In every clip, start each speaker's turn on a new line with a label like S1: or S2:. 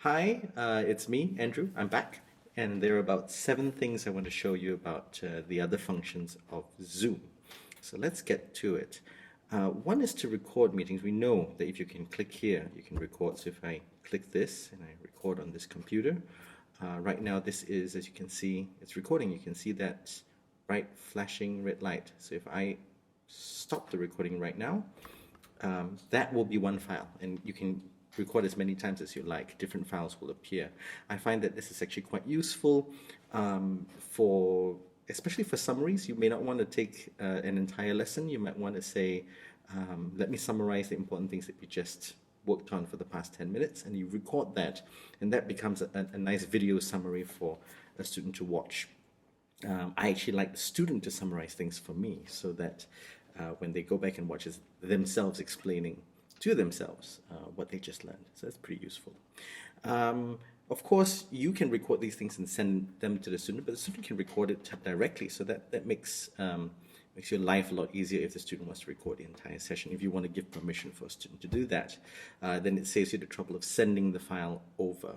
S1: Hi, it's me, Andrew. I'm back, and there are about 7 things I want to show you about the other functions of Zoom. So let's get to it. One is to record meetings. We know that if you can click here, you can record. So if I click this and I record on this computer, right now this is, as you can see, it's recording. You can see that bright flashing red light. So if I stop the recording right now, that will be one file, and you can record as many times as you like. Different files will appear. I find that this is actually quite useful for, especially for summaries. You may not want to take an entire lesson. You might want to say, let me summarize the important things that we just worked on for the past 10 minutes, and you record that, and that becomes a nice video summary for a student to watch. I actually like the student to summarize things for me so that when they go back and watch, it's themselves explaining to themselves what they just learned. So that's pretty useful. Of course, you can record these things and send them to the student, but the student can record it directly. So that makes your life a lot easier if the student wants to record the entire session. If you want to give permission for a student to do that, then it saves you the trouble of sending the file over.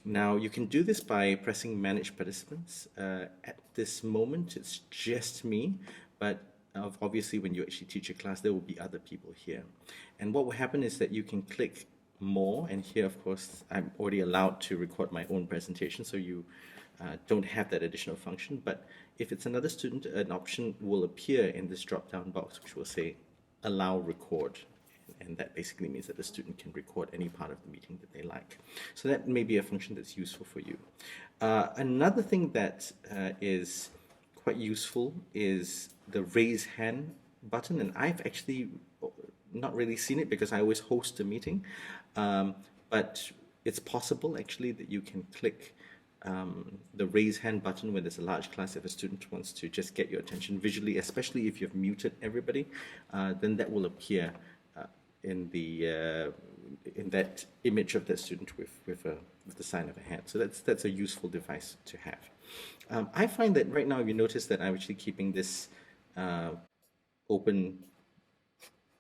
S1: Now, you can do this by pressing Manage Participants. At this moment, it's just me, but obviously when you actually teach a class, there will be other people here. And what will happen is that you can click More, and here, of course, I'm already allowed to record my own presentation, so you don't have that additional function. But if it's another student, an option will appear in this drop-down box, which will say Allow Record. And that basically means that the student can record any part of the meeting that they like. So that may be a function that's useful for you. Another thing that is quite useful is the raise hand button, and I've actually not really seen it because I always host a meeting, but it's possible actually that you can click the raise hand button when there's a large class. If a student wants to just get your attention visually, especially if you've muted everybody, then that will appear in that image of that student with the sign of a hand. So that's a useful device to have. I find that right now, you notice that I'm actually keeping this open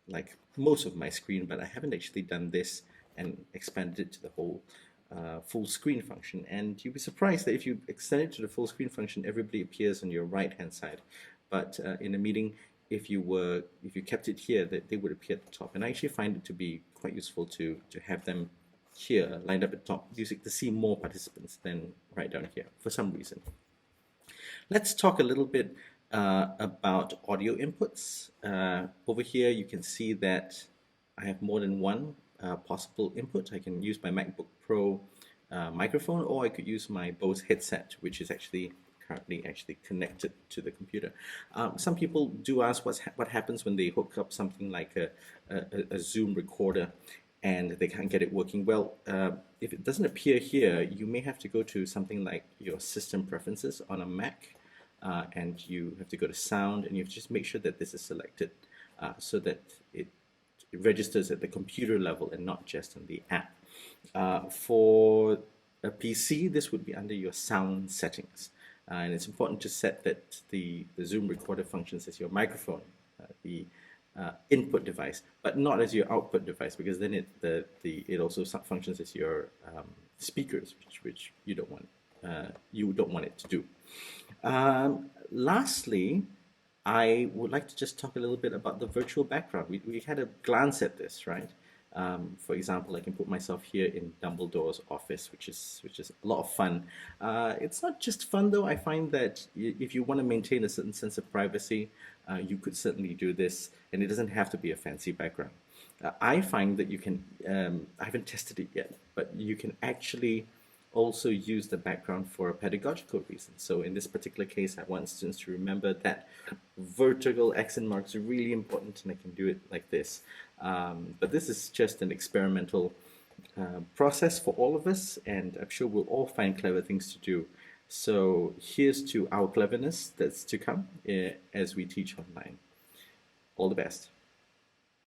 S1: like most of my screen, but I haven't actually done this and expanded it to the whole full screen function. And you'll be surprised that if you extend it to the full screen function, everybody appears on your right hand side. But in a meeting, if you kept it here, that they would appear at the top. And I actually find it to be quite useful to have them here lined up at the top, to see more participants than right down here for some reason. Let's talk a little bit about audio inputs. Over here, you can see that I have more than one possible input. I can use my MacBook Pro microphone, or I could use my Bose headset, which is currently connected to the computer. Some people do ask what happens when they hook up something like a Zoom recorder and they can't get it working. Well, if it doesn't appear here, you may have to go to something like your system preferences on a Mac, and you have to go to sound, and you have to just make sure that this is selected so that it registers at the computer level and not just on the app. For a PC, this would be under your sound settings. And it's important to set that the Zoom recorder functions as your microphone, the input device, but not as your output device, because then it also functions as your speakers, which you don't want it to do. Lastly, I would like to just talk a little bit about the virtual background. We had a glance at this, right? For example, I can put myself here in Dumbledore's office, which is a lot of fun. It's not just fun though. I find that if you want to maintain a certain sense of privacy, you could certainly do this, and it doesn't have to be a fancy background. I find that you can, I haven't tested it yet, but you can actually also use the background for a pedagogical reason. So in this particular case, I want students to remember that vertical accent marks are really important, and I can do it like this. But this is just an experimental process for all of us, and I'm sure we'll all find clever things to do. So here's to our cleverness that's to come as we teach online. All the best.